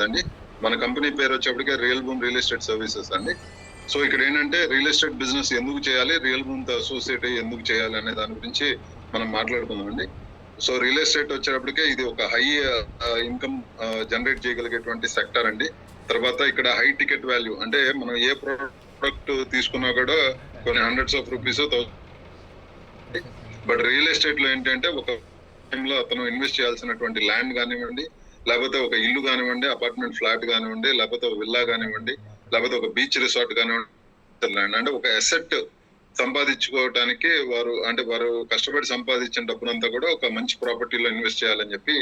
అండి. మన కంపెనీ పేరు వచ్చేప్పటికే real boom real estate services అండి. సో ఇక్కడ ఏంటంటే రియల్ ఎస్టేట్ బిజినెస్ ఎందుకు చేయాలి, రియల్ బూమ్ తో అసోసియేట్ అయ్యి ఎందుకు చేయాలి అనే దాని గురించి మనం మాట్లాడుకుందాం అండి. సో రియల్ ఎస్టేట్ వచ్చేటప్పటికే ఇది ఒక హై ఇన్కమ్ జనరేట్ చేయగలిగేటువంటి సెక్టర్ అండి. తర్వాత ఇక్కడ హై టికెట్ వాల్యూ, అంటే మనం ఏ ప్రోడక్ట్ తీసుకున్నా కూడా కొన్ని hundreds of rupees, but real estate లో ఏంటంటే ఒక టైంలో అతను ఇన్వెస్ట్ చేయాల్సినటువంటి ల్యాండ్ కానివ్వండి, లేకపోతే ఒక ఇల్లు కానివ్వండి, అపార్ట్మెంట్ ఫ్లాట్ కానివ్వండి, లేకపోతే ఒక విల్లా కానివ్వండి, లేకపోతే ఒక బీచ్ రిసార్ట్ కానివ్వండి, ల్యాండ్ అంటే ఒక అసెట్ సంపాదించుకోవటానికి వారు కష్టపడి సంపాదించిన డబ్బునంతా కూడా ఒక మంచి ప్రాపర్టీలో ఇన్వెస్ట్ చేయాలని చెప్పి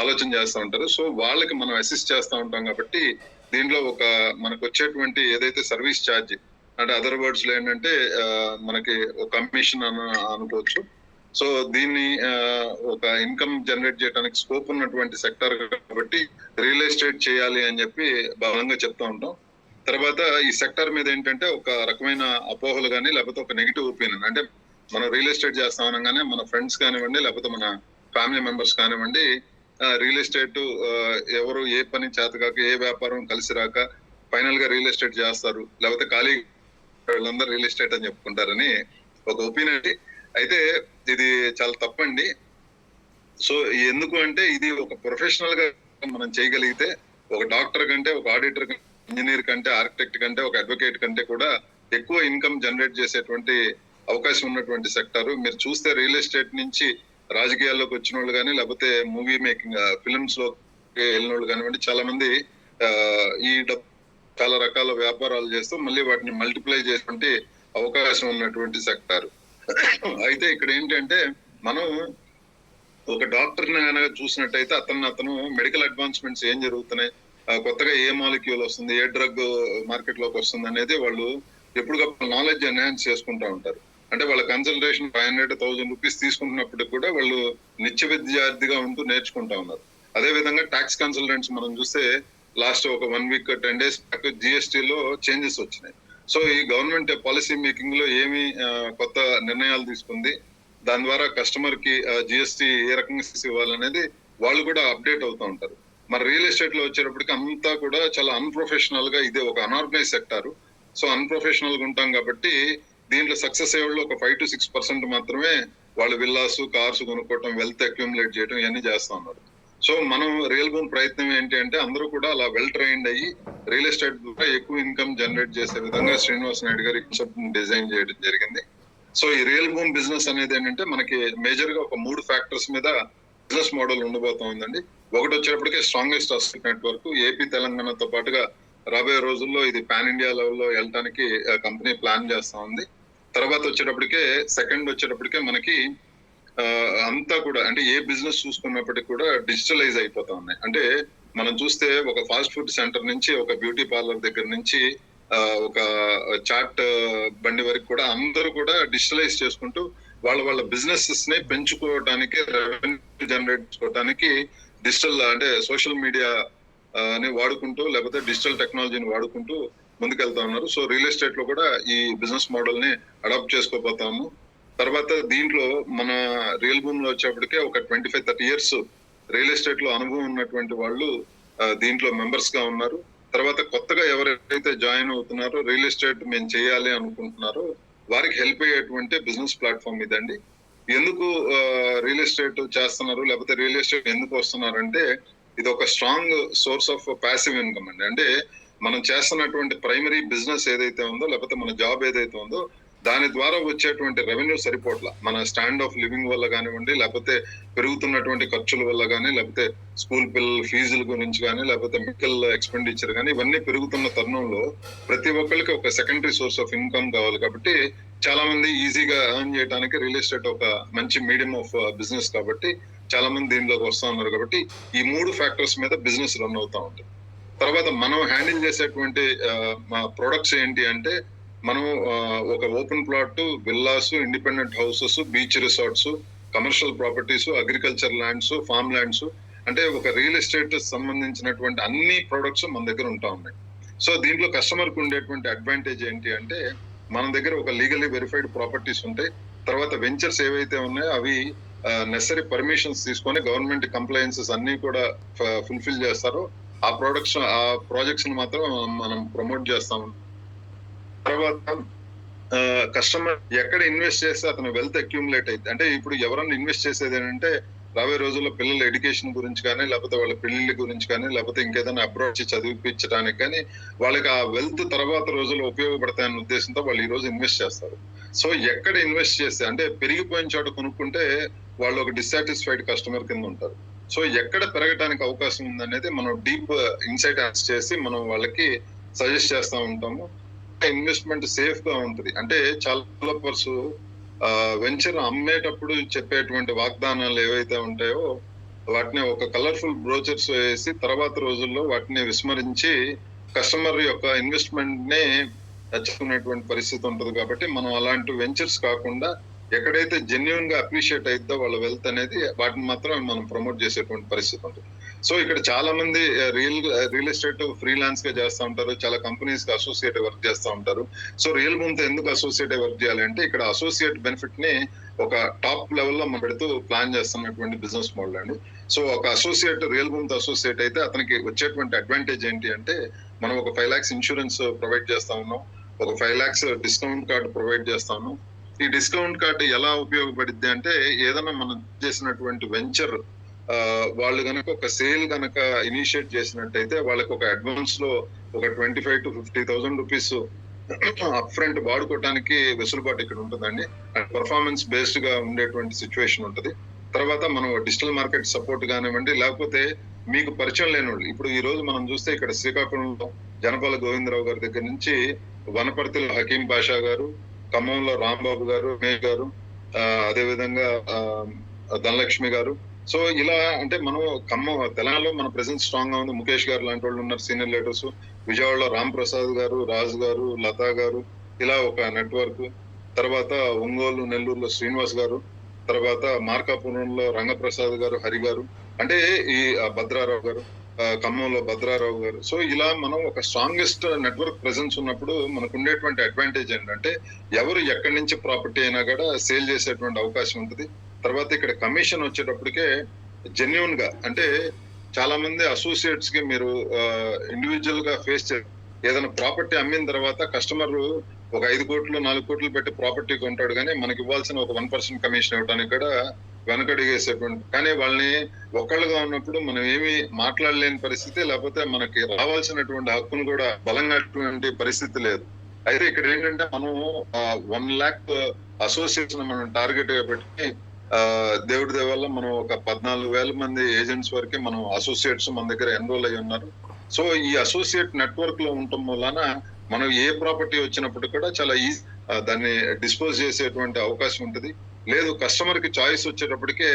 ఆలోచన చేస్తూ ఉంటారు. సో వాళ్ళకి మనం అసిస్ట్ చేస్తూ ఉంటాం కాబట్టి దీంట్లో మనకు వచ్చేటువంటి ఏదైతే సర్వీస్ ఛార్జ్, అంటే అదర్ వర్డ్స్ లో ఏంటంటే మనకి ఒక కమిషన్ అనుకోవచ్చు. సో దీన్ని ఒక ఇన్కమ్ జనరేట్ చేయడానికి స్కోప్ ఉన్నటువంటి సెక్టర్ కాబట్టి రియల్ ఎస్టేట్ చేయాలి అని చెప్పి బలంగా చెప్తా ఉంటాం. తర్వాత ఈ సెక్టర్ మీద ఏంటంటే ఒక రకమైన అపోహలు కానీ, లేకపోతే ఒక నెగిటివ్ ఒపీనియన్, అంటే మనం రియల్ ఎస్టేట్ చేస్తాం అనగానే మన ఫ్రెండ్స్ కానివ్వండి, లేకపోతే మన ఫ్యామిలీ మెంబర్స్ కానివ్వండి, రియల్ ఎస్టేట్ ఎవరు ఏ పని చేతకాక, ఏ వ్యాపారం కలిసి రాక ఫైనల్ గా రియల్ ఎస్టేట్ చేస్తారు, లేకపోతే ఖాళీ వీళ్ళందరూ రియల్ ఎస్టేట్ అని చెప్పుకుంటారని ఒక ఒపీనియన్. అయితే ఇది చాలా తప్పండి. సో ఎందుకు అంటే ఇది ఒక ప్రొఫెషనల్ గా మనం చేయగలిగితే, ఒక డాక్టర్ కంటే, ఒక ఆడిటర్ కంటే, ఇంజనీర్ కంటే, ఆర్కిటెక్ట్ కంటే, ఒక అడ్వకేట్ కంటే కూడా ఎక్కువ ఇన్కమ్ జనరేట్ చేసేటువంటి అవకాశం ఉన్నటువంటి సెక్టారు. మీరు చూస్తే రియల్ ఎస్టేట్ నుంచి రాజకీయాల్లోకి వచ్చిన వాళ్ళు కానీ, లేకపోతే మూవీ మేకింగ్ ఫిల్మ్స్ లోకి వెళ్ళిన వాళ్ళు కానివ్వండి, చాలా మంది ఈ చాలా రకాల వ్యాపారాలు చేస్తూ మళ్ళీ వాటిని మల్టిప్లై చేసేటువంటి అవకాశం ఉన్నటువంటి సెక్టారు. అయితే ఇక్కడ ఏంటంటే మనం ఒక డాక్టర్ ని చూసినట్టయితే అతను మెడికల్ అడ్వాన్స్మెంట్స్ ఏం జరుగుతున్నాయి, కొత్తగా ఏ మాలిక్యూల్ వస్తుంది, ఏ డ్రగ్ మార్కెట్ లోకి వస్తుంది అనేది వాళ్ళు ఎప్పటికప్పుడు నాలెడ్జ్ ఎన్హాన్స్ చేసుకుంటా ఉంటారు. అంటే వాళ్ళ కన్సల్టేషన్ 500,000 రూపీస్ తీసుకుంటున్నప్పటికి కూడా వాళ్ళు నిత్య విద్యార్థిగా ఉంటూ నేర్చుకుంటా ఉన్నారు. అదే విధంగా ట్యాక్స్ కన్సల్టెంట్స్ మనం చూస్తే లాస్ట్ ఒక 1 వీక్ 10 days బ్యాక్ జిఎస్టీలో చేంజెస్ వచ్చినాయి. సో ఈ గవర్నమెంట్ పాలసీ మేకింగ్ లో ఏమి కొత్త నిర్ణయాలు తీసుకుంది, దాని ద్వారా కస్టమర్ కి జిఎస్టీ ఏ రకంగా ఇవ్వాలనేది వాళ్ళు కూడా అప్డేట్ అవుతూ ఉంటారు. మరి రియల్ ఎస్టేట్ లో వచ్చేటప్పటికి అంతా కూడా చాలా అన్ప్రొఫెషనల్ గా, ఇదే ఒక అనార్గనైజ్ సెక్టారు. సో అన్ప్రొఫెషనల్ గా ఉంటాం కాబట్టి దీంట్లో సక్సెస్ అయ్యే వాళ్ళు ఒక 5 to 6% మాత్రమే వాళ్ళు విల్లాస్, కార్స్ కొనుక్కోవటం, వెల్త్ అక్యూములేట్ చేయడం ఇవన్నీ చేస్తా ఉన్నారు. సో మనం రియల్ బూమ్ ప్రయత్నం ఏంటి అంటే అందరూ కూడా అలా వెల్ ట్రైన్డ్ అయ్యి రియల్ ఎస్టేట్ ద్వారా ఎక్కువ ఇన్కమ్ జనరేట్ చేసే విధంగా శ్రీనివాస్ నాయుడు గారి కాన్సెప్ట్ డిజైన్ చేయడం జరిగింది. సో ఈ రియల్ బూమ్ బిజినెస్ అనేది ఏంటంటే మనకి మేజర్ గా ఒక 3 ఫ్యాక్టర్స్ మీద బిజినెస్ మోడల్ ఉండబోతోందండి. ఒకటి వచ్చేటప్పటికే స్ట్రాంగెస్ట్ అసెట్ నెట్వర్క్, ఏపీ తెలంగాణతో పాటుగా రాబోయే రోజుల్లో ఇది పాన్ ఇండియా లెవెల్లో వెళ్ళడానికి కంపెనీ ప్లాన్ చేస్తా ఉంది. తర్వాత వచ్చేటప్పటికే సెకండ్ వచ్చేటప్పటికే మనకి అంతా కూడా, అంటే ఏ బిజినెస్ చూసుకున్నప్పటికీ కూడా డిజిటలైజ్ అయిపోతా ఉన్నాయి. అంటే మనం చూస్తే ఒక ఫాస్ట్ ఫుడ్ సెంటర్ నుంచి, ఒక బ్యూటీ పార్లర్ దగ్గర నుంచి, ఒక చాట్ బండి వరకు కూడా అందరూ కూడా డిజిటలైజ్ చేసుకుంటూ వాళ్ళ బిజినెసెస్ ని పెంచుకోవడానికి, రెవెన్యూ జనరేట్ చేసుకోవడానికి డిజిటల్, అంటే సోషల్ మీడియా ని వాడుకుంటూ, లేకపోతే డిజిటల్ టెక్నాలజీని వాడుకుంటూ ముందుకెళ్తా ఉన్నారు. సో రియల్ ఎస్టేట్ లో కూడా ఈ బిజినెస్ మోడల్ ని అడాప్ట్ చేసుకోబోతాము. తర్వాత దీంట్లో మన రియల్ బూమ్ లో వచ్చేప్పటికే ఒక 25-30 years రియల్ ఎస్టేట్ లో అనుభవం ఉన్నటువంటి వాళ్ళు దీంట్లో మెంబర్స్ గా ఉన్నారు. తర్వాత కొత్తగా ఎవరైతే జాయిన్ అవుతున్నారో, రియల్ ఎస్టేట్ మేము చేయాలి అనుకుంటున్నారో వారికి హెల్ప్ అయ్యేటువంటి బిజినెస్ ప్లాట్ఫామ్ ఇదండి. ఎందుకు రియల్ ఎస్టేట్ చేస్తున్నారు, లేకపోతే రియల్ ఎస్టేట్ ఎందుకు వస్తున్నారంటే ఇది ఒక strong source of passive income అండి. అంటే మనం చేస్తున్నటువంటి ప్రైమరీ బిజినెస్ ఏదైతే ఉందో, లేకపోతే మన జాబ్ ఏదైతే ఉందో దాని ద్వారా వచ్చేటువంటి రెవెన్యూ సరిపోట్ల, మన స్టాండ్ ఆఫ్ లివింగ్ వల్ల కానివ్వండి, లేకపోతే పెరుగుతున్నటువంటి ఖర్చుల వల్ల కానీ, లేకపోతే స్కూల్ పిల్లల ఫీజుల గురించి కానీ, లేకపోతే మెడికల్ ఎక్స్పెండిచర్ కానీ, ఇవన్నీ పెరుగుతున్న తరుణంలో ప్రతి ఒక్కరికి ఒక సెకండరీ సోర్స్ ఆఫ్ ఇన్కమ్ కావాలి. కాబట్టి చాలా మంది ఈజీగా ఎర్న్ చేయడానికి రియల్ ఎస్టేట్ ఒక మంచి మీడియం ఆఫ్ బిజినెస్ కాబట్టి చాలా మంది దీనిలోకి వస్తా ఉన్నారు. కాబట్టి ఈ 3 ఫ్యాక్టర్స్ మీద బిజినెస్ రన్ అవుతా ఉంటుంది. తర్వాత మనం హ్యాండిల్ చేసేటువంటి ప్రొడక్ట్స్ ఏంటి అంటే, మనం ఒక open plot, villas, independent houses, beach resorts, commercial properties, agriculture lands, farm lands, అంటే ఒక రియల్ ఎస్టేట్ సంబంధించినటువంటి అన్ని ప్రొడక్ట్స్ మన దగ్గర ఉంటా ఉన్నాయి. సో దీంట్లో కస్టమర్ కు ఉండేటువంటి అడ్వాంటేజ్ ఏంటి అంటే, మన దగ్గర ఒక లీగల్లీ వెరిఫైడ్ ప్రాపర్టీస్ ఉంటాయి. తర్వాత వెంచర్స్ ఏవైతే ఉన్నాయో అవి నెసరీ పర్మిషన్స్ తీసుకొని గవర్నమెంట్ కంప్లైన్సెస్ అన్ని కూడా ఫుల్ఫిల్ చేస్తారో ఆ ప్రాజెక్ట్స్ మాత్రం మనం ప్రమోట్ చేస్తాం. తర్వాత కస్టమర్ ఎక్కడ ఇన్వెస్ట్ చేస్తే అతను వెల్త్ అక్యూములేట్ అయితే, అంటే ఇప్పుడు ఎవరన్నా ఇన్వెస్ట్ చేసేది ఏంటంటే రాబోయే రోజుల్లో పిల్లల ఎడ్యుకేషన్ గురించి కానీ, లేకపోతే వాళ్ళ పెళ్లిళ్ళ గురించి కానీ, లేకపోతే ఇంకేదైనా అబ్రాడ్ చదివిపించడానికి కానీ, వాళ్ళకి ఆ వెల్త్ తర్వాత రోజుల్లో ఉపయోగపడతాయన్న ఉద్దేశంతో వాళ్ళు ఈ రోజు ఇన్వెస్ట్ చేస్తారు. సో ఎక్కడ ఇన్వెస్ట్ చేస్తే, అంటే పెరిగిపోయిన చోట కొనుక్కుంటే వాళ్ళు ఒక డిస్సాటిస్ఫైడ్ కస్టమర్ కింద ఉంటారు. సో ఎక్కడ పెరగడానికి అవకాశం ఉందనేది మనం డీప్ ఇన్సైట్ చేసి మనం వాళ్ళకి సజెస్ట్ చేస్తా ఉంటాము. ఇన్వెస్ట్మెంట్ సేఫ్ గా ఉంటుంది. అంటే చాలా డెవలపర్స్ వెంచర్ అమ్మేటప్పుడు చెప్పేటువంటి వాగ్దానాలు ఏవైతే ఉంటాయో వాటిని ఒక కలర్ఫుల్ బ్రోచర్స్ వేసి తర్వాత రోజుల్లో వాటిని విస్మరించి కస్టమర్ యొక్క ఇన్వెస్ట్మెంట్ నే నచ్చుకునేటువంటి పరిస్థితి ఉంటుంది. కాబట్టి మనం అలాంటి వెంచర్స్ కాకుండా ఎక్కడైతే జెన్యున్ గా అప్రిషియేట్ అయిద్దో వాళ్ళ వెల్త్ అనేది వాటిని మాత్రం మనం ప్రమోట్ చేసేటువంటి పరిస్థితి ఉంటుంది. సో ఇక్కడ చాలా మంది రియల్ ఎస్టేట్ ఫ్రీలాన్స్ గా చేస్తూ ఉంటారు, చాలా కంపెనీస్ కి అసోసియేట్ వర్క్ చేస్తూ ఉంటారు. సో రియల్ భూమితో ఎందుకు అసోసియేట్ వర్క్ చేయాలి అంటే ఇక్కడ అసోసియేట్ బెనిఫిట్ ని ఒక టాప్ లెవెల్ లో మనం పెడుతూ ప్లాన్ చేస్తున్నటువంటి బిజినెస్ మోడల్ అండి. సో ఒక అసోసియేట్ రియల్ భూమితో అసోసియేట్ అయితే అతనికి వచ్చేటువంటి అడ్వాంటేజ్ ఏంటి అంటే మనం ఒక 5 lakhs ఇన్సూరెన్స్ ప్రొవైడ్ చేస్తా ఉన్నాం, ఒక 5 lakhs డిస్కౌంట్ కార్డు ప్రొవైడ్ చేస్తా ఉన్నాం. ఈ డిస్కౌంట్ కార్డు ఎలా ఉపయోగపడిద్ది అంటే ఏదైనా మనం చేసినటువంటి వెంచర్ వాళ్ళు గనక ఒక సేల్ గనక ఇనిషియేట్ చేసినట్టయితే వాళ్ళకి ఒక అడ్వాన్స్ లో ఒక 25,000 to 50,000 రూపీస్ అప్ ఫ్రంట్ వాడుకోవడానికి వెసులుబాటు ఇక్కడ ఉంటుందండి. అండ్ పర్ఫార్మెన్స్ బేస్డ్ గా ఉండేటువంటి సిచ్యువేషన్ ఉంటుంది. తర్వాత మనం డిజిటల్ మార్కెట్ సపోర్ట్ కానివ్వండి, లేకపోతే మీకు పరిచయం లేని వాళ్ళు, ఇప్పుడు ఈ రోజు మనం చూస్తే ఇక్కడ శ్రీకాకుళంలో జనపాల గోవిందరావు గారి దగ్గర నుంచి వనపర్తిలో హకీం బాషా గారు, ఖమ్మంలో రాంబాబు గారు, మేఘ్ గారు, అదే విధంగా ధనలక్ష్మి గారు. సో ఇలా అంటే మనం తెలంగాణలో మన ప్రెసెన్స్ స్ట్రాంగ్ గా ఉంది. ముఖేష్ గారు లాంటి వాళ్ళు ఉన్నారు, సీనియర్ లీడర్స్. విజయవాడలో రామ్ ప్రసాద్ గారు, రాజు గారు, లతా గారు, ఇలా ఒక నెట్వర్క్. తర్వాత ఒంగోలు, నెల్లూరులో శ్రీనివాస్ గారు, తర్వాత మార్కాపురంలో రంగప్రసాద్ గారు, హరి గారు, అంటే ఈ భద్రారావు గారు, ఖమ్మంలో భద్రారావు గారు. సో ఇలా మనం ఒక స్ట్రాంగెస్ట్ నెట్వర్క్ ప్రెసెన్స్ ఉన్నప్పుడు మనకు ఉండేటువంటి అడ్వాంటేజ్ ఏంటంటే ఎవరు ఎక్కడి నుంచి ప్రాపర్టీ అయినా కూడా సేల్ చేసేటువంటి అవకాశం ఉంటుంది. తర్వాత ఇక్కడ కమిషన్ వచ్చేటప్పటికే జెన్యున్ గా, అంటే చాలా మంది అసోసియేట్స్ కి మీరు ఇండివిజువల్ గా ఫేస్ ఏదైనా ప్రాపర్టీ అమ్మిన తర్వాత కస్టమర్ ఒక 5 కోట్లు 4 కోట్లు పెట్టి ప్రాపర్టీ కొంటాడు, కానీ మనకి ఇవ్వాల్సిన ఒక 1% కమిషన్ ఇవ్వడానికి కూడా వెనకడిగేసేటువంటి, కానీ వాళ్ళని ఒక్కళ్ళుగా ఉన్నప్పుడు మనం ఏమి మాట్లాడలేని పరిస్థితి, లేకపోతే మనకి రావాల్సినటువంటి హక్కును కూడా బలంగా పరిస్థితి లేదు. అయితే ఇక్కడ ఏంటంటే మనం 1 lakh అసోసియేట్స్ మనం టార్గెట్ గా పెట్టి దేవుడి దయ వల్ల మనం ఒక 14,000 మంది ఏజెంట్స్ వరకే మనం అసోసియేట్స్ మన దగ్గర ఎన్రోల్ అయ్యి ఉన్నారు. సో ఈ అసోసియేట్ నెట్వర్క్ లో ఉండటం వలన మనం ఏ ప్రాపర్టీ వచ్చినప్పుడు కూడా చాలా ఈజీ దాన్ని డిస్పోజ్ చేసేటువంటి అవకాశం ఉంటుంది. లేదు కస్టమర్ కి చాయిస్ వచ్చేటప్పటికే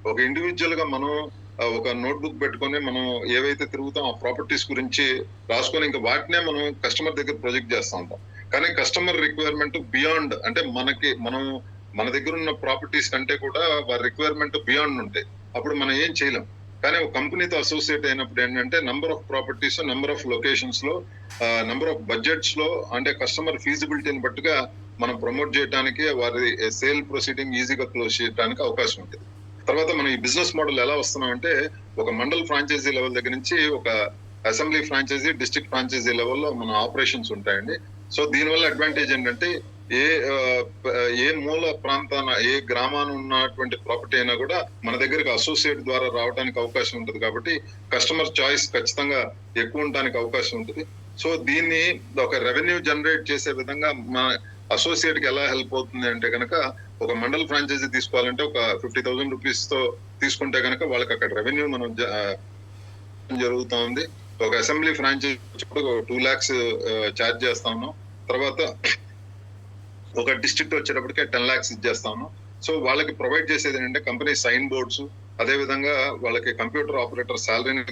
ఒక ఇండివిజువల్ గా మనం ఒక నోట్బుక్ పెట్టుకొని మనం ఏవైతే తిరుగుతాం ఆ ప్రాపర్టీస్ గురించి రాసుకొని ఇంకా వాటినే మనం కస్టమర్ దగ్గర ప్రొజెక్ట్ చేస్తూ ఉంటాం. కానీ కస్టమర్ రిక్వైర్మెంట్ బియాండ్, అంటే మనం మన దగ్గర ఉన్న ప్రాపర్టీస్ కంటే కూడా వారి రిక్వైర్మెంట్ బియాండ్ ఉంటాయి. అప్పుడు మనం ఏం చేయలేం. కానీ ఒక కంపెనీతో అసోసియేట్ అయినప్పుడు ఏంటంటే number of properties, number of locations లో, నెంబర్ ఆఫ్ బడ్జెట్స్ లో, అంటే కస్టమర్ ఫీజిబిలిటీని బట్టుగా మనం ప్రమోట్ చేయడానికి వారి సేల్ ప్రొసీడింగ్ ఈజీగా క్లోజ్ చేయడానికి అవకాశం ఉంటుంది. తర్వాత మనం ఈ బిజినెస్ మోడల్ ఎలా వస్తున్నాం అంటే ఒక మండల్ ఫ్రాంచైజీ లెవెల్ దగ్గర నుంచి ఒక అసెంబ్లీ ఫ్రాంచైజీ, డిస్ట్రిక్ట్ ఫ్రాంచైజీ లెవెల్లో మన ఆపరేషన్స్ ఉంటాయండి. సో దీనివల్ల అడ్వాంటేజ్ ఏంటంటే ఏ మూల ప్రాంతాన, ఏ గ్రామాన ఉన్నటువంటి ప్రాపర్టీ అయినా కూడా మన దగ్గరకు అసోసియేట్ ద్వారా రావడానికి అవకాశం ఉంటుంది. కాబట్టి కస్టమర్ చాయిస్ ఖచ్చితంగా ఎక్కువ ఉండడానికి అవకాశం ఉంటుంది. సో దీన్ని ఒక రెవెన్యూ జనరేట్ చేసే విధంగా మన అసోసియేట్ కి ఎలా హెల్ప్ అవుతుంది అంటే కనుక ఒక మండల్ ఫ్రాంచైజీ తీసుకోవాలంటే ఒక 50,000 రూపీస్ తో తీసుకుంటే కనుక వాళ్ళకి అక్కడ రెవెన్యూ మనం జరుగుతా ఉంది. ఒక అసెంబ్లీ ఫ్రాంచైజీ 2 lakhs ఛార్జ్ చేస్తా ఉన్నాం. తర్వాత ఒక డిస్ట్రిక్ట్ వచ్చేటప్పటికే 10 lakhs ఇచ్చేస్తా ఉన్నాం. సో వాళ్ళకి ప్రొవైడ్ చేసేది ఏంటంటే కంపెనీ సైన్ బోర్డ్స్, అదే విధంగా వాళ్ళకి కంప్యూటర్ ఆపరేటర్ శాలరీని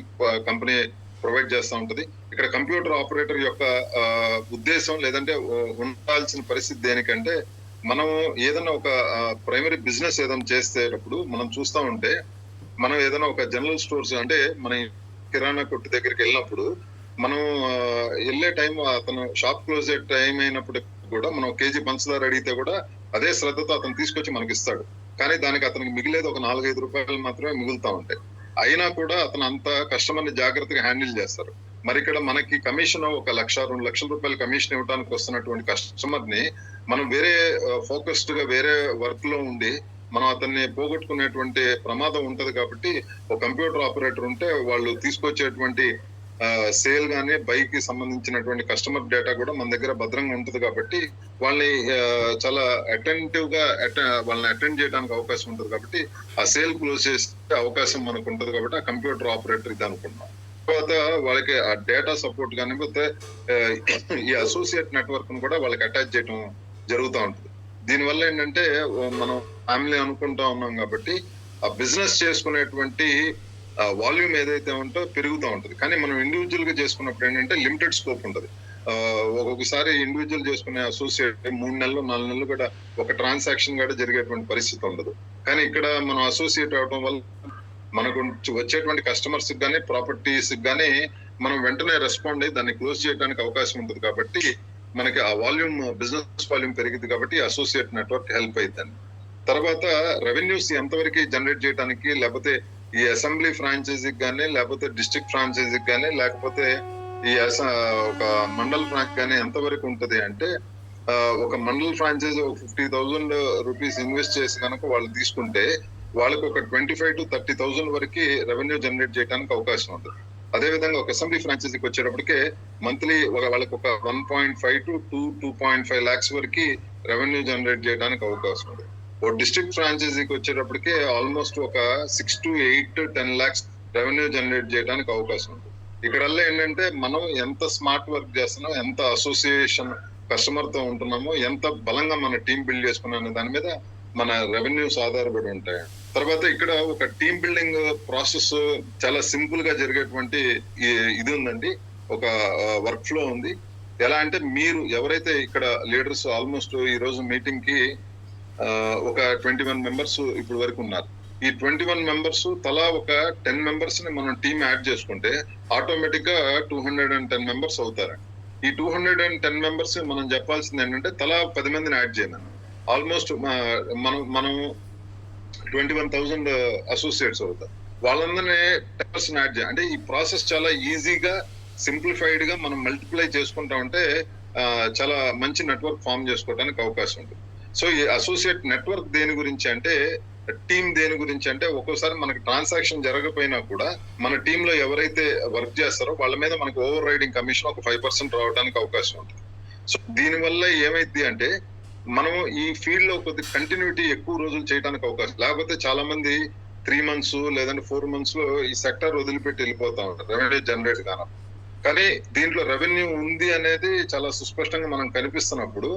కంపెనీ ప్రొవైడ్ చేస్తూ ఉంటది. ఇక్కడ కంప్యూటర్ ఆపరేటర్ యొక్క ఉద్దేశం లేదంటే ఉండాల్సిన పరిస్థితి దేనికంటే మనం ఏదైనా ఒక ప్రైమరీ బిజినెస్ ఏదైనా చేసేటప్పుడు మనం చూస్తూ ఉంటే మనం ఏదైనా ఒక జనరల్ స్టోర్స్, అంటే మన కిరాణా కొట్టు దగ్గరికి వెళ్ళినప్పుడు మనం వెళ్ళే టైం అతను షాప్ క్లోజ్ అయ్యే టైం అయినప్పుడు కూడా మనం కేజీ పంచదార అడిగితే కూడా అదే శ్రద్ధతో అతను తీసుకొచ్చి మనకి ఇస్తాడు. కానీ దానికి అతనికి మిగిలేదు ఒక 4-5 రూపాయలు మాత్రమే మిగులుతా ఉంటాయి. అయినా కూడా అతను అంత కస్టమర్ ని జాగ్రత్తగా హ్యాండిల్ చేస్తారు. మరి ఇక్కడ మనకి కమిషన్ 1,00,000 2,00,000 రూపాయల కమిషన్ ఇవ్వడానికి వస్తున్నటువంటి కస్టమర్ ని మనం వేరే ఫోకస్డ్ గా వేరే వర్క్ లో ఉండి మనం అతన్ని పోగొట్టుకునేటువంటి ప్రమాదం ఉంటది. కాబట్టి ఒక కంప్యూటర్ ఆపరేటర్ ఉంటే వాళ్ళు తీసుకొచ్చేటువంటి సేల్ గానీ బైక్ కి సంబంధించినటువంటి కస్టమర్ డేటా కూడా మన దగ్గర భద్రంగా ఉంటది. కాబట్టి వాళ్ళని చాలా అటెంటివ్ గా వాళ్ళని అటెండ్ చేయడానికి అవకాశం ఉంటది. కాబట్టి ఆ సేల్ క్లోజ్ చేసే అవకాశం మనకు ఉంటది. కాబట్టి ఆ కంప్యూటర్ ఆపరేటర్ ఇది అనుకున్నాం. తర్వాత వాళ్ళకి ఆ డేటా సపోర్ట్ కానీ పోతే ఈ అసోసియేట్ నెట్వర్క్ ను కూడా వాళ్ళకి అటాచ్ చేయడం జరుగుతూ ఉంటుంది. దీనివల్ల ఏంటంటే మనం ఫ్యామిలీ అనుకుంటా ఉన్నాం కాబట్టి ఆ బిజినెస్ చేసుకునేటువంటి వాల్యూమ్ ఏదైతే ఉంటో పెరుగుతూ ఉంటుంది. కానీ మనం ఇండివిజువల్ గా చేసుకున్నప్పుడు ఏంటంటే లిమిటెడ్ స్కోప్ ఉంటుంది. ఒక్కొక్కసారి ఇండివిజువల్ చేసుకునే అసోసియేట్ 3 నెలలు 4 నెలలు కూడా ఒక ట్రాన్సాక్షన్ కూడా జరిగేటువంటి పరిస్థితి ఉండదు. కానీ ఇక్కడ మనం అసోసియేట్ అవడం వల్ల మనకు వచ్చేటువంటి కస్టమర్స్ కానీ ప్రాపర్టీస్ కానీ మనం వెంటనే రెస్పాండ్ అయ్యి దాన్ని క్లోజ్ చేయడానికి అవకాశం ఉంటుంది. కాబట్టి మనకి ఆ వాల్యూమ్ బిజినెస్ వాల్యూమ్ పెరిగింది. కాబట్టి అసోసియేట్ నెట్వర్క్ హెల్ప్ అవుతుంది. తర్వాత రెవెన్యూస్ ఎంతవరకు జనరేట్ చేయడానికి, లేకపోతే ఈ అసెంబ్లీ ఫ్రాంచైజీకి కానీ, లేకపోతే డిస్ట్రిక్ట్ ఫ్రాంచైజీకి కానీ, లేకపోతే ఈ ఒక మండల్ ఫ్రాంచ్ కానీ ఎంతవరకు ఉంటది అంటే ఒక మండల్ ఫ్రాంచైజీ ఒక 50,000 రూపీస్ ఇన్వెస్ట్ చేసి కనుక వాళ్ళు తీసుకుంటే వాళ్ళకి ఒక 25,000 to 30,000 వరకు రెవెన్యూ జనరేట్ చేయడానికి అవకాశం ఉంటుంది. అదే విధంగా ఒక అసెంబ్లీ ఫ్రాంచైజీకి వచ్చేటప్పటికే మంత్లీ వాళ్ళకి ఒక 1.5 to 2.5 lakhs వరకు రెవెన్యూ జనరేట్ చేయడానికి అవకాశం ఉంది. ఓ డిస్ట్రిక్ట్ ఫ్రాంచైజీకి వచ్చేటప్పటికే ఆల్మోస్ట్ ఒక 6 to 8 to 10 lakhs revenue generate చేయడానికి అవకాశం ఉంది. ఇక్కడల్లా ఏంటంటే మనం ఎంత స్మార్ట్ వర్క్ చేస్తున్నాం, ఎంత అసోసియేషన్ కస్టమర్ తో ఉంటున్నామో, ఎంత బలంగా మన టీం బిల్డ్ చేసుకున్నాం దాని మీద మన రెవెన్యూస్ ఆధారపడి ఉంటాయి. తర్వాత ఇక్కడ ఒక టీమ్ బిల్డింగ్ ప్రాసెస్ చాలా సింపుల్ గా జరిగేటువంటి ఇది ఉందండి. ఒక వర్క్ ఫ్లో ఉంది. ఎలా అంటే మీరు ఎవరైతే ఇక్కడ లీడర్స్ ఆల్మోస్ట్ ఈ రోజు మీటింగ్ కి ఒక 21 మెంబర్స్ ఇప్పుడు వరకు ఉన్నారు. ఈ 21 మెంబర్స్ తలా ఒక 10 మెంబర్స్ ని మనం టీమ్ యాడ్ చేసుకుంటే ఆటోమేటిక్ గా 210 మెంబర్స్ అవుతారు. ఈ 210 మెంబర్స్ మనం చెప్పాల్సింది ఏంటంటే తలా 10 మందిని యాడ్ చేయమని. ఆల్మోస్ట్ మనం 21,000 అసోసియేట్స్ అవుతారు. వాళ్ళందరినీ 10% యాడ్ చేయాలి. అంటే ఈ ప్రాసెస్ చాలా ఈజీగా సింప్లిఫైడ్ గా మనం మల్టిప్లై చేసుకుంటా ఉంటే చాలా మంచి నెట్వర్క్ ఫామ్ చేసుకోవడానికి అవకాశం ఉంటుంది. సో ఈ అసోసియేట్ నెట్వర్క్ దేని గురించి అంటే, టీమ్ దేని గురించి అంటే, ఒక్కోసారి మనకి ట్రాన్సాక్షన్ జరగకపోయినా కూడా మన టీమ్ లో ఎవరైతే వర్క్ చేస్తారో వాళ్ళ మీద మనకు ఓవర్ రైడింగ్ కమిషన్ ఒక 5% రావడానికి అవకాశం ఉంటుంది. సో దీని వల్ల ఏమైంది అంటే మనం ఈ ఫీల్డ్ లో కొద్ది కంటిన్యూటీ ఎక్కువ రోజులు చేయడానికి అవకాశం. లేకపోతే చాలా మంది 3 months లేదంటే 4 months లో ఈ సెక్టర్ వదిలిపెట్టి వెళ్ళిపోతా ఉంటారు రెవెన్యూ జనరేట్ కాను. కానీ దీంట్లో రెవెన్యూ ఉంది అనేది చాలా సుస్పష్టంగా మనం కనిపిస్తున్నప్పుడు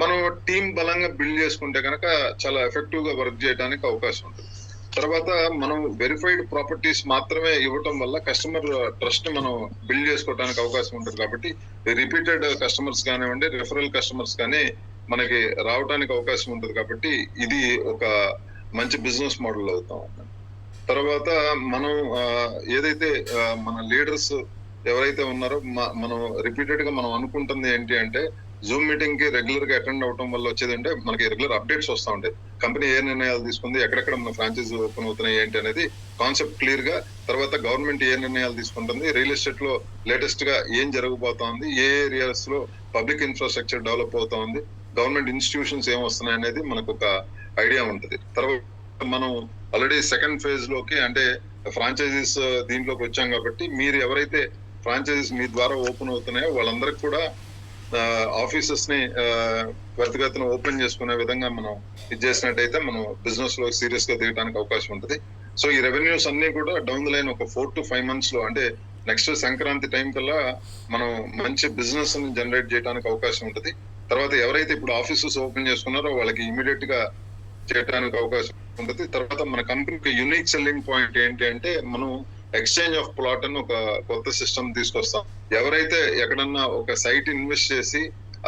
మనం టీం బలంగా బిల్డ్ చేసుకుంటే కనుక చాలా ఎఫెక్టివ్ గా వర్క్ చేయడానికి అవకాశం ఉంటుంది. తర్వాత మనం వెరిఫైడ్ ప్రాపర్టీస్ మాత్రమే ఇవ్వటం వల్ల కస్టమర్ ట్రస్ట్ ని మనం బిల్డ్ చేసుకోవడానికి అవకాశం ఉంటుంది. కాబట్టి రిపీటెడ్ కస్టమర్స్ కానివ్వండి, రిఫరల్ కస్టమర్స్ కానీ మనకి రావడానికి అవకాశం ఉంటుంది. కాబట్టి ఇది ఒక మంచి బిజినెస్ మోడల్ అవుతాం. తర్వాత మనం ఏదైతే మన లీడర్స్ ఎవరైతే ఉన్నారో మనం రిపీటెడ్ గా మనం అనుకుంటుంది ఏంటి అంటే, జూమ్ మీటింగ్ కి రెగ్యులర్ గా అటెండ్ అవడం వల్ల వచ్చేది అంటే మనకి రెగ్యులర్ అప్డేట్స్ వస్తూ ఉంటాయి. కంపెనీ ఏ నిర్ణయాలు తీసుకుంది, ఎక్కడెక్కడ మన ఫ్రాంచైజీ ఓపెన్ అవుతున్నాయి ఏంటి అనేది కాన్సెప్ట్ క్లియర్ గా, తర్వాత గవర్నమెంట్ ఏ నిర్ణయాలు తీసుకుంటుంది, రియల్ ఎస్టేట్ లో లేటెస్ట్ గా ఏం జరగబోతోంది, ఏ ఏరియాస్ లో పబ్లిక్ ఇన్ఫ్రాస్ట్రక్చర్ డెవలప్ అవుతా ఉంది, గవర్నమెంట్ ఇన్స్టిట్యూషన్స్ ఏం వస్తున్నాయి అనేది మనకు ఒక ఐడియా ఉంటుంది. తర్వాత మనం ఆల్రెడీ సెకండ్ ఫేజ్ లోకి అంటే ఫ్రాంచైజీస్ దీంట్లోకి వచ్చాం. కాబట్టి మీరు ఎవరైతే ఫ్రాంచైజీస్ మీ ద్వారా ఓపెన్ అవుతున్నాయో వాళ్ళందరికి కూడా ఆఫీసెస్ ని త్వరితగతిన ఓపెన్ చేసుకునే విధంగా మనం ఇది చేసినట్టయితే మనం బిజినెస్ లో సీరియస్ గా దిగడానికి అవకాశం ఉంటుంది. సో ఈ రెవెన్యూస్ అన్ని కూడా డౌన్ ద లైన్ ఒక 4 to 5 months లో అంటే నెక్స్ట్ సంక్రాంతి టైం కల్లా మనం మంచి బిజినెస్ ని జనరేట్ చేయడానికి అవకాశం ఉంటుంది. తర్వాత ఎవరైతే ఇప్పుడు ఆఫీసెస్ ఓపెన్ చేసుకున్నారో వాళ్ళకి ఇమీడియట్ గా చేయడానికి అవకాశం ఉంటుంది. తర్వాత మన కంపెనీకి యూనిక్ సెల్లింగ్ పాయింట్ ఏంటి అంటే, మనం ఎక్స్చేంజ్ ఆఫ్ ప్లాట్ అని ఒక కొత్త సిస్టమ్ తీసుకొస్తాం. ఎవరైతే ఎక్కడన్నా ఒక సైట్ ఇన్వెస్ట్ చేసి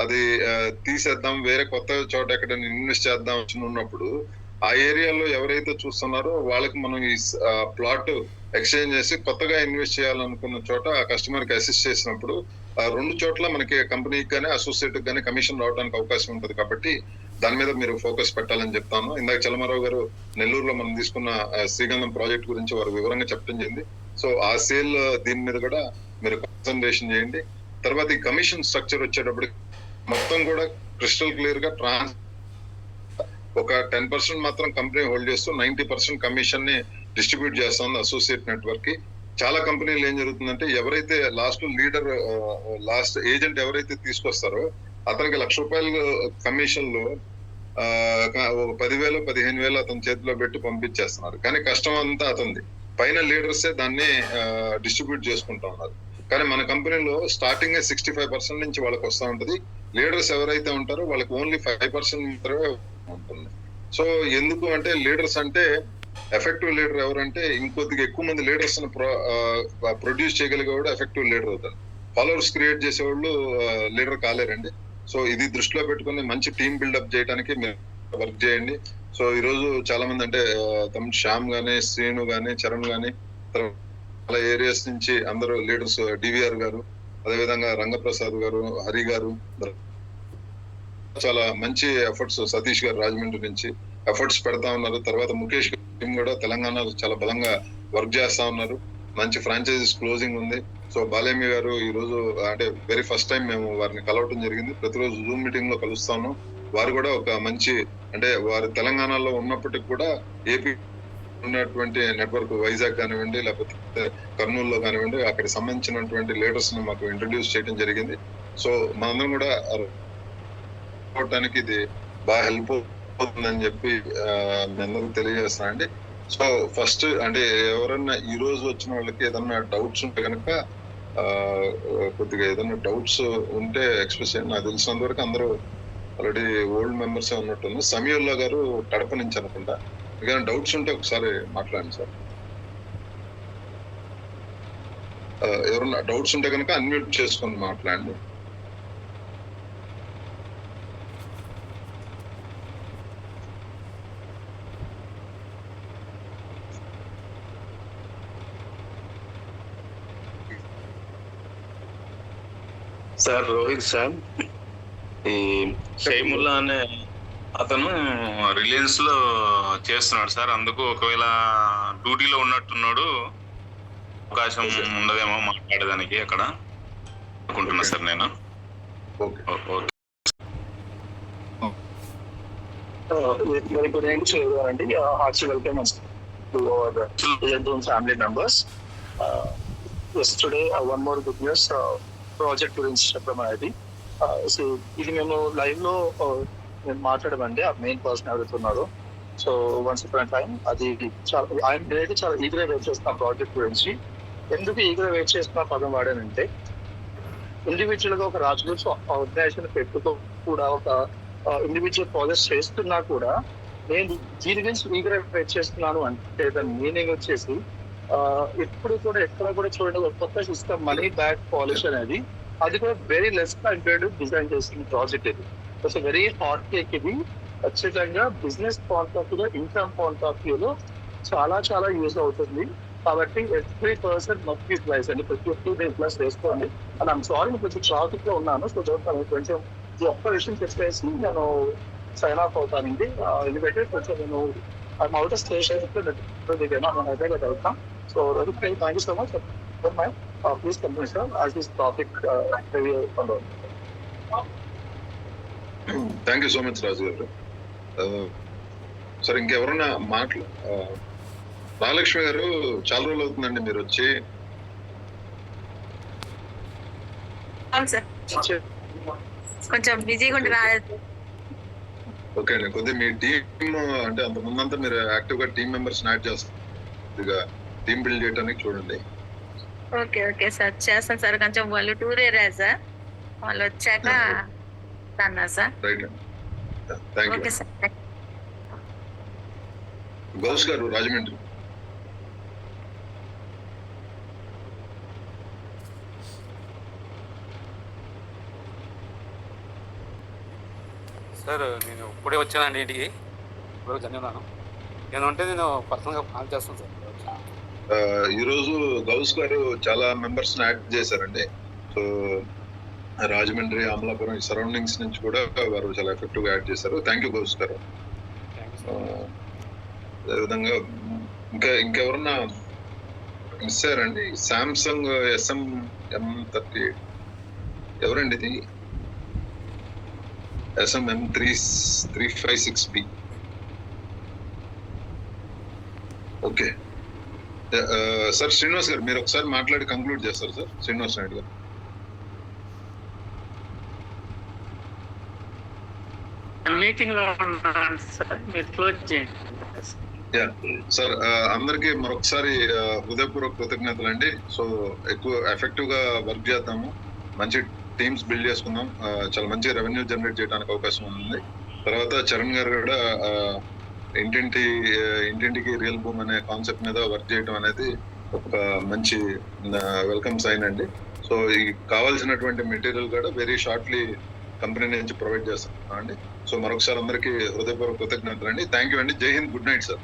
అది తీసేద్దాం, వేరే కొత్త చోట ఎక్కడైనా ఇన్వెస్ట్ చేద్దాం ఉన్నప్పుడు ఆ ఏరియాలో ఎవరైతే చూస్తున్నారో వాళ్ళకి మనం ఈ ప్లాట్ ఎక్స్చేంజ్ చేసి కొత్తగా ఇన్వెస్ట్ చేయాలనుకున్న చోట ఆ కస్టమర్ కి అసిస్ట్ చేసినప్పుడు 2 చోట్ల మనకి కంపెనీకి కానీ అసోసియేట్ కానీ కమిషన్ రావడానికి అవకాశం ఉంటుంది. కాబట్టి దాని మీద మీరు ఫోకస్ పెట్టాలని చెప్తాను. ఇందాక చలమారావు గారు నెల్లూరులో మనం తీసుకున్న శ్రీగంధం ప్రాజెక్ట్ గురించి వారు వివరంగా చెప్పడం జరిగింది. సో ఆ సేల్ దీని మీద కూడా మీరు కాన్సన్ట్రేషన్ చేయండి. తర్వాత ఈ కమిషన్ స్ట్రక్చర్ వచ్చేటప్పుడు మొత్తం కూడా క్రిస్టల్ క్లియర్ గా ఒక 10% మాత్రం కంపెనీ హోల్డ్ చేస్తూ 90% కమిషన్ ని డిస్ట్రిబ్యూట్ చేస్తుంది అసోసియేట్ నెట్వర్క్ కి. చాలా కంపెనీలు ఏం జరుగుతుందంటే ఎవరైతే లాస్ట్ లీడర్ లాస్ట్ ఏజెంట్ ఎవరైతే తీసుకొస్తారో అతనికి ₹1,00,000 కమిషన్లు 10,000 15,000 అతని చేతిలో పెట్టి పంపించేస్తున్నారు. కానీ కష్టం అంతా అతనిది. పైన లీడర్సే దాన్ని డిస్ట్రిబ్యూట్ చేసుకుంటా ఉన్నారు. కానీ మన కంపెనీలో స్టార్టింగ్ 65% నుంచి వాళ్ళకి వస్తూ ఉంటది. లీడర్స్ ఎవరైతే ఉంటారో వాళ్ళకి ఓన్లీ 5% మాత్రమే ఉంటుంది. సో ఎందుకు అంటే లీడర్స్ అంటే ఎఫెక్టివ్ లీడర్ ఎవరంటే ఇంకొద్దిగా ఎక్కువ మంది లీడర్స్ ప్రొడ్యూస్ చేయగలిగేవాడు ఎఫెక్టివ్ లీడర్ అవుతారు. ఫాలోవర్స్ క్రియేట్ చేసేవాళ్ళు లీడర్ కాలేరండి. సో ఇది దృష్టిలో పెట్టుకుని మంచి టీం బిల్డప్ చేయడానికి మీరు వర్క్ చేయండి. సో ఈ రోజు చాలా మంది అంటే తమ శ్యామ్ గానీ, శ్రీను గానీ, చరణ్ గానీ చాలా ఏరియాస్ నుంచి అందరూ లీడర్స్, డివిఆర్ గారు, అదేవిధంగా రంగప్రసాద్ గారు, హరి గారు, చాలా మంచి ఎఫర్ట్స్, సతీష్ గారు రాజమండ్రి నుంచి ఎఫర్ట్స్ పెడతా ఉన్నారు. తర్వాత ముఖేష్ టీం కూడా తెలంగాణలో చాలా బలంగా వర్క్ చేస్తా ఉన్నారు. మంచి ఫ్రాంచైజీస్ క్లోజింగ్ ఉంది. సో బాలేమి గారు ఈ రోజు అంటే వెరీ ఫస్ట్ టైం మేము వారిని కలవటం జరిగింది. ప్రతిరోజు జూమ్ మీటింగ్ లో కలుస్తాను. వారు కూడా ఒక మంచి అంటే వారు తెలంగాణలో ఉన్నప్పటికీ కూడా ఏపీ ఉన్నటువంటి నెట్వర్క్ వైజాగ్ కానివ్వండి, లేకపోతే కర్నూలులో కానివ్వండి, అక్కడికి సంబంధించినటువంటి లీడర్స్ ని మాకు ఇంట్రడ్యూస్ చేయడం జరిగింది. సో మనందరం కూడా అవడానికి ఇది బాగా హెల్ప్ అవుతుందని చెప్పి మీ అందరికి తెలియజేస్తాను అండి. సో ఫస్ట్ అంటే ఎవరన్నా ఈ రోజు వచ్చిన వాళ్ళకి ఏదన్నా డౌట్స్ ఉంటే కనుక కొద్దిగా ఏదన్నా డౌట్స్ ఉంటే ఎక్స్ప్రెస్ చేయండి. నాకు తెలిసినంత వరకు అందరూ ఆల్రెడీ ఓల్డ్ మెంబర్స్ ఉన్నట్టుంది. సమీవుల్లా గారు కడప నుంచి అనుకుంటా. ఏదైనా డౌట్స్ ఉంటే ఒకసారి మాట్లాడండి సార్. ఎవరన్నా డౌట్స్ ఉంటే కనుక అన్మ్యూట్ చేసుకొని మాట్లాడండి. సార్ రోహిత్ సార్, ఈ షైముల్లా అనే అతను రిలయన్స్ లో చేస్తున్నాడు సార్. అందుకు ఒకవేళ డ్యూటీలో ఉన్నట్టున్నాడు, అవకాశం ఉండదేమో మాట్లాడేదానికి అక్కడ అనుకుంటున్నా సార్ నేను. Very good evening to everyone and hearty welcome to our Zone family members. Yesterday, one more good news project గురించి చెప్పమనేది. సో ఇది మేము లైవ్ లో మేము మాట్లాడమండి. ఆ మెయిన్ పర్సన్ ఎవరైతే ఉన్నారో, సో వన్స్ అపాన్ టైం అది చాలా ఆయన చాలా ఈగర్ వెయిట్ చేస్తున్న ప్రాజెక్ట్ గురించి. ఎందుకు ఈగర్ వెయిట్ చేస్తున్న పదం వాడానంటే, ఇండివిజువల్ గా ఒక రాజకీయ ఆర్గనైజేషన్ పెట్టుకో కూడా ఒక ఇండివిజువల్ ప్రాజెక్ట్ చేస్తున్నా కూడా నేను దీని గురించి ఈగర్ వెయిట్ చేస్తున్నాను అంటే దాని మీనింగ్ వచ్చేసి ఎప్పుడు కూడా ఎక్కడ కూడా చూడండి ఒక కొత్త సిస్టమ్ మనీ బ్యాక్ పాలిష్ అనేది, అది కూడా వెరీ లెస్ కంపేర్డ్ డిజైన్ చేసిన ప్రాజెక్ట్ ఇది. It's very hot cake. ఇది ఖచ్చితంగా బిజినెస్ పాయింట్ ఆఫ్ వ్యూలో, ఇన్కమ్ పాయింట్ ఆఫ్ వ్యూలో చాలా చాలా యూజ్ అవుతుంది. కాబట్టి ఎవ్రీ పర్సన్ మస్ట్ యూటిలైజ్ అండి. 50 days ప్లస్ వేసుకోండి. అండ్ ఐమ్ సారీ కొంచెం ట్రాఫిక్ లో ఉన్నాను. సో కొంచెం ఈ ఒక్క విషయం చెప్పేసి నేను సైన్ ఆఫ్ అవుతానండి. ఎందుకంటే కొంచెం నేను అవుట్ ఆఫ్ స్టేషన్ వెళ్తాం. So, thank you so much for my please continue, sir, as this topic review on. Thank you so much Raju గారు. సార్ ఇంకెవరన్నా మహాలక్ష్మి గారు, చాలా రోజులు అవుతుందండి మీరు వచ్చి. కొంచెం బిజీగా ఉండి రాలేదు. ఓకే అండి, కొద్దిగా మీ టీమ్ అంటే అంత ముందంతా మీరు యాక్టివ్ గా టీమ్ మెంబర్స్ యాడ్ చేస్తారు, టీమ్ బిల్డ్ చేయడానికి చూడండి. ఓకే ఓకే సార్, చేస్తాను సార్. కొంచెం వాళ్ళు టూర్ ఏరియా సార్, వాళ్ళు వచ్చాక అన్నా sir. Right, thank you. Okay sir. Ghouse గారు రాజమండ్రి. సార్ నేను ఇప్పుడే వచ్చానండి ఇంటికి. ఇప్పుడు ధన్యవాదాలు. ఏమంటే నేను పర్సనల్గా కాల్ చేస్తాను సార్. ఈరోజు గౌస్ గారు చాలా మెంబర్స్ యాడ్ చేశారండి. సో రాజమండ్రి, అమలాపురం ఈ సరౌండింగ్స్ నుంచి కూడా వారు చాలా ఎఫెక్టివ్ గా యాడ్ చేశారు. థ్యాంక్ యూ గౌస్ గారు. Thank you sir. అదేవిధంగా ఇంకెవరన్నా మిస్ అయ్యారండి? సామ్సంగ్ SM-M38 ఎవరండి ఇది? SM-M356B. ఓకే సార్, శ్రీనివాస్ గారు మీరు ఒకసారి మాట్లాడి కంక్లూడ్ చేస్తారు సార్. శ్రీనివాస్ నాయుడు గారు. మీటింగ్ లో ఉన్నాను సార్, మీరు క్లోజ్ చేయండి. సార్ అందరికీ మరొకసారి హృదయపూర్వక కృతజ్ఞతలు అండి. సో ఎక్కువ ఎఫెక్టివ్ గా వర్క్ చేద్దాము, మంచి టీమ్స్ బిల్డ్ చేసుకుందాం, చాలా మంచి రెవెన్యూ జనరేట్ చేయడానికి అవకాశం ఉంది. తర్వాత చరణ్ గారు కూడా ఇంటింటికి రియల్ భూమ్ అనే కాన్సెప్ట్ మీద వర్క్ చేయడం అనేది ఒక మంచి వెల్కమ్ సైన్ అండి. సో ఈ కావాల్సినటువంటి మెటీరియల్ కూడా వెరీ షార్ట్లీ కంపెనీ నుంచి ప్రొవైడ్ చేస్తాం అండి. సో మరొకసారి అందరికీ హృదయపూర్వక కృతజ్ఞతలు అండి. థ్యాంక్ యూ అండి. జై హింద్. Good night sir.